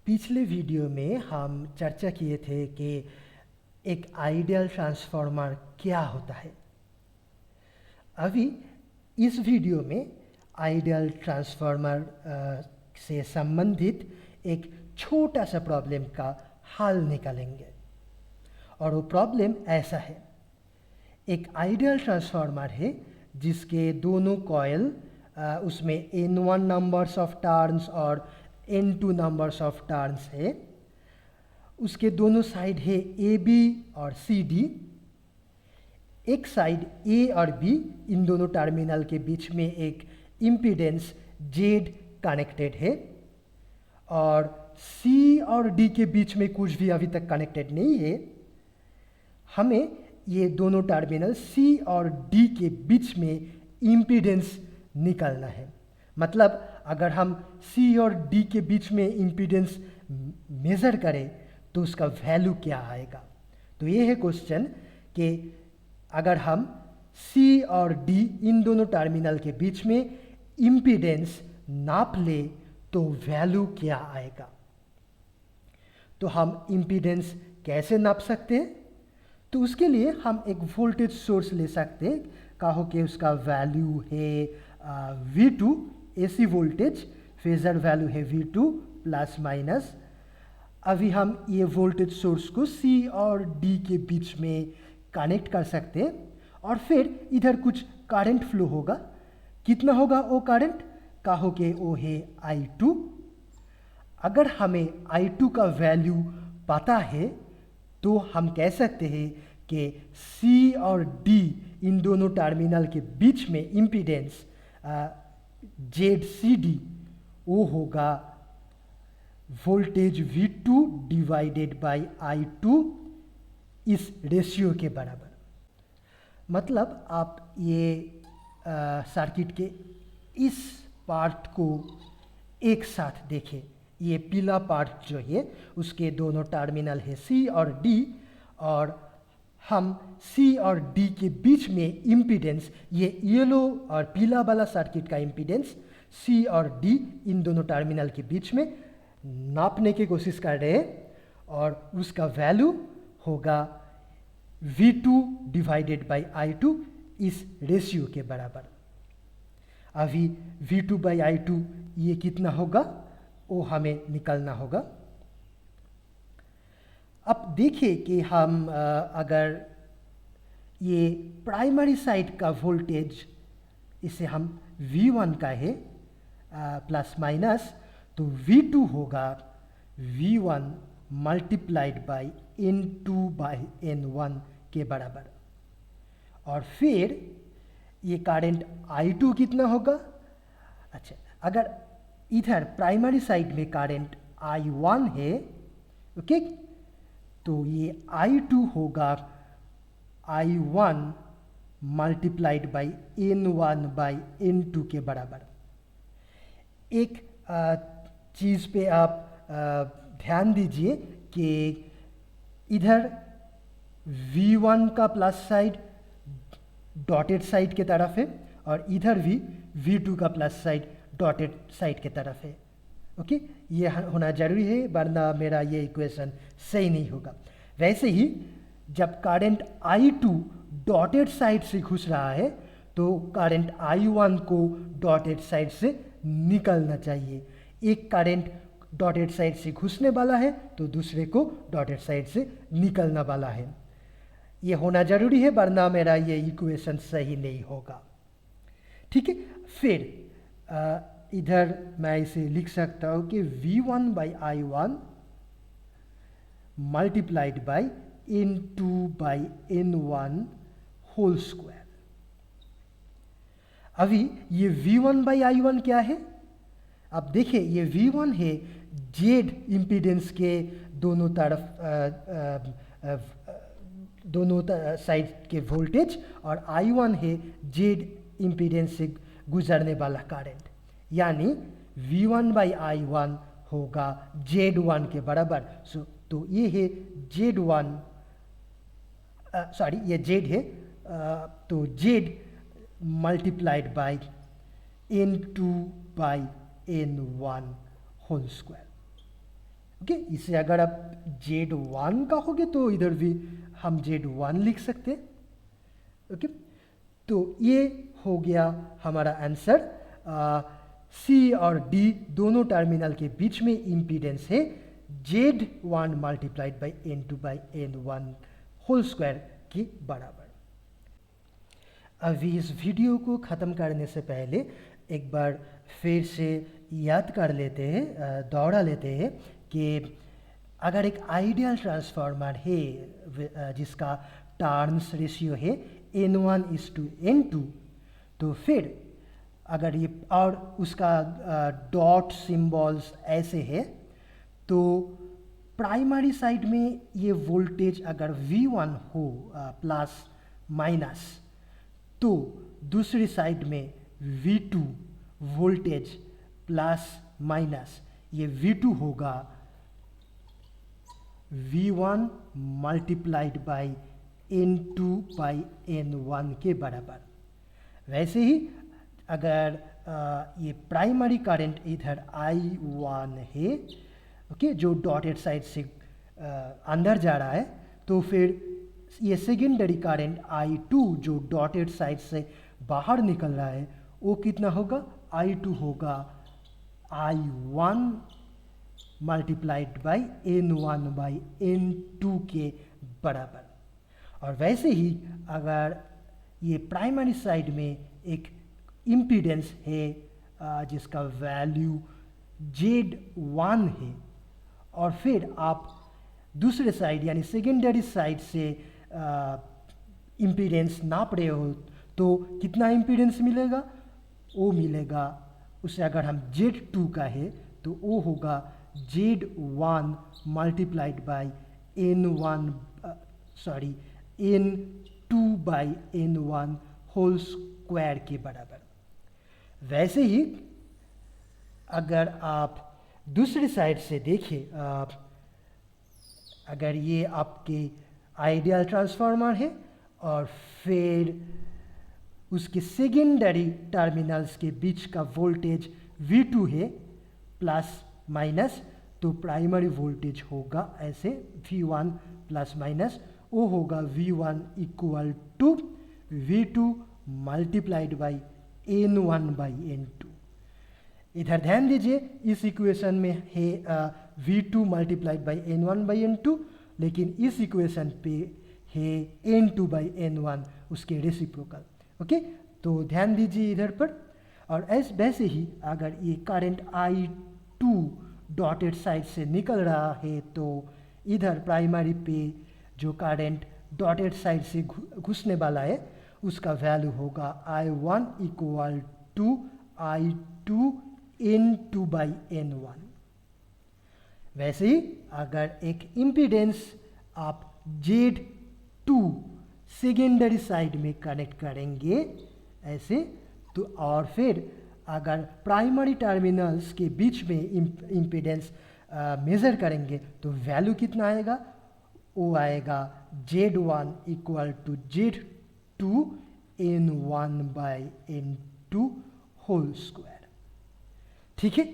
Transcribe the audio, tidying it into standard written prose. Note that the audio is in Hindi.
पिछले वीडियो में हम चर्चा किए थे कि एक आइडियल ट्रांसफार्मर क्या होता है। अभी इस वीडियो में आइडियल ट्रांसफार्मर से संबंधित एक छोटा सा प्रॉब्लम का हल निकालेंगे और वो प्रॉब्लम ऐसा है। एक आइडियल ट्रांसफार्मर है जिसके दोनों कॉइल उसमें N1 नंबर्स ऑफ टर्न्स और N2 नंबर्स ऑफ टर्न्स है। उसके दोनों साइड है AB और CD। एक साइड A और B, इन दोनों टर्मिनल के बीच में एक इम्पीडेंस Z कनेक्टेड है और C और D के बीच में कुछ भी अभी तक कनेक्टेड नहीं है। हमें ये दोनों टर्मिनल C और D के बीच में इम्पीडेंस निकालना है। मतलब अगर हम C और D के बीच में इम्पीडेंस मेज़र करें तो उसका वैल्यू क्या आएगा। तो ये है क्वेश्चन कि अगर हम C और D इन दोनों टर्मिनल के बीच में इम्पीडेंस नाप ले तो वैल्यू क्या आएगा। तो हम इम्पीडेंस कैसे नाप सकते हैं? तो उसके लिए हम एक वोल्टेज सोर्स ले सकते हैं। कहो कि उसका वैल्यू है V2 AC voltage, phasor value है V2 प्लस माइनस। अभी हम ये वोल्टेज सोर्स को C और D के बीच में कनेक्ट कर सकते हैं और फिर इधर कुछ करंट फ्लो होगा। कितना होगा वो करंट? कहो कि वो है I2। अगर हमें I2 का वैल्यू पता है तो हम कह सकते हैं कि C और D इन दोनों टर्मिनल के बीच में इम्पीडेंस ZCD वो होगा voltage V2 divided by I2 इस रेशियो के बराबर। मतलब आप ये सर्किट के इस पार्ट को एक साथ देखें। ये पीला पार्ट जो है उसके दोनों टर्मिनल है C और D और हम C और D के बीच में इम्पीडेंस, ये येलो और पीला वाला सर्किट का इम्पीडेंस C और D इन दोनों टर्मिनल के बीच में नापने की कोशिश कर रहे हैं और उसका वैल्यू होगा V2 डिवाइडेड बाय I2 इस रेशियो के बराबर। अभी V2 बाई I2 ये कितना होगा वो हमें निकालना होगा। अब देखिए कि हम अगर ये प्राइमरी साइड का वोल्टेज इसे हम V1 का है प्लस माइनस, तो V2 होगा V1 multiplied by N2 by N1 के बराबर। और फिर ये करंट I2 कितना होगा? अच्छा, अगर इधर प्राइमरी साइड में करंट I1 है, ओके, तो ये I2 होगा I1 multiplied by N1 by N2 के बराबर। एक चीज़ पे आप ध्यान दीजिए कि इधर V1 का प्लस साइड डॉटेड साइड के तरफ है और इधर भी V2 का प्लस साइड डॉटेड साइड के तरफ है। ओके, ये होना जरूरी है वरना मेरा ये इक्वेशन सही नहीं होगा। वैसे ही जब करंट I2 डॉटेड साइड से घुस रहा है तो करंट I1 को डॉटेड साइड से निकलना चाहिए। एक करंट डॉटेड साइड से घुसने वाला है तो दूसरे को डॉटेड साइड से निकलना वाला है। ये होना जरूरी है वरना मेरा ये इक्वेशन सही नहीं होगा। ठीक है, फिर इधर मैं इसे लिख सकता हूँ कि V1 by I1 multiplied by N2 by N1 whole square. अभी ये V1 बाई I1 क्या है? अब देखिए ये V1 है Z इम्पीडेंस के दोनों तरफ दोनों साइड के वोल्टेज और I1 है Z इम्पीडेंस से गुजरने वाला करंट, यानी V1 बाई I1 होगा Z1 के बराबर। तो ये है Z1, सॉरी ये Z है, तो Z multiplied by N2 by N1 whole square. Okay, इसे अगर आप Z1 कहोगे तो इधर भी हम Z1 लिख सकते हैं। ओके, तो ये हो गया हमारा आंसर। सी और डी दोनों टर्मिनल के बीच में इम्पीडेंस है Z1 multiplied by N2 by N1 whole square के बराबर। अभी इस वीडियो को ख़त्म करने से पहले एक बार फिर से याद कर लेते हैं, दोहरा लेते हैं कि अगर एक आइडियल ट्रांसफार्मर है जिसका टर्न्स रेशियो है N1:N2, तो फिर अगर ये और उसका डॉट सिंबल्स ऐसे है, तो प्राइमरी साइड में ये वोल्टेज अगर V1 हो प्लस माइनस, तो दूसरी साइड में V2 वोल्टेज प्लस माइनस, ये V2 होगा V1 multiplied by N2 by N1 के बराबर। वैसे ही अगर ये प्राइमरी करंट इधर I1 है, ओके, जो डॉटेड साइड से अंदर जा रहा है, तो फिर ये सेकेंडरी करंट I2 जो डॉटेड साइड से बाहर निकल रहा है, वो कितना होगा? I2 होगा I1 multiplied by N1 by N2 के बराबर। और वैसे ही अगर ये प्राइमरी साइड में एक इम्पीडेंस है जिसका वैल्यू Z1 है, और फिर आप दूसरे साइड यानी सेकेंडरी साइड से इम्पीडेंस नाप रहे हो, तो कितना इम्पीडेंस मिलेगा? वो मिलेगा, उसे अगर हम Z2 का है तो वो होगा Z1 multiplied by N2 by N1 whole square के बराबर। वैसे ही अगर आप दूसरी साइड से देखें, अगर ये आपके आइडियल ट्रांसफार्मर है और फिर उसके सेकेंडरी टर्मिनल्स के बीच का वोल्टेज V2 है प्लस माइनस, तो प्राइमरी वोल्टेज होगा ऐसे V1 प्लस माइनस, वो होगा V1 equal to V2 multiplied by N1 by N2। इधर ध्यान दीजिए, इस इक्वेशन में है V2 multiplied by N1 by N2, लेकिन इस इक्वेशन पे है N2 बाई N1 उसके रेसिप्रोकल। ओके, तो ध्यान दीजिए इधर पर। और वैसे ही अगर ये करंट I2 डॉटेड साइड से निकल रहा है, तो इधर प्राइमरी पे जो करंट डॉटेड साइड से घुसने वाला है उसका वैल्यू होगा I1 equal to I2 N2 by N1। वैसे ही अगर एक इम्पीडेंस आप Z2 सेकेंडरी साइड में कनेक्ट करेंगे ऐसे, तो और फिर अगर प्राइमरी टर्मिनल्स के बीच में इम्पीडेंस मेज़र करेंगे तो वैल्यू कितना आएगा? वो आएगा Z1 equal to Z2 N1 by N2 whole square. ठीक है।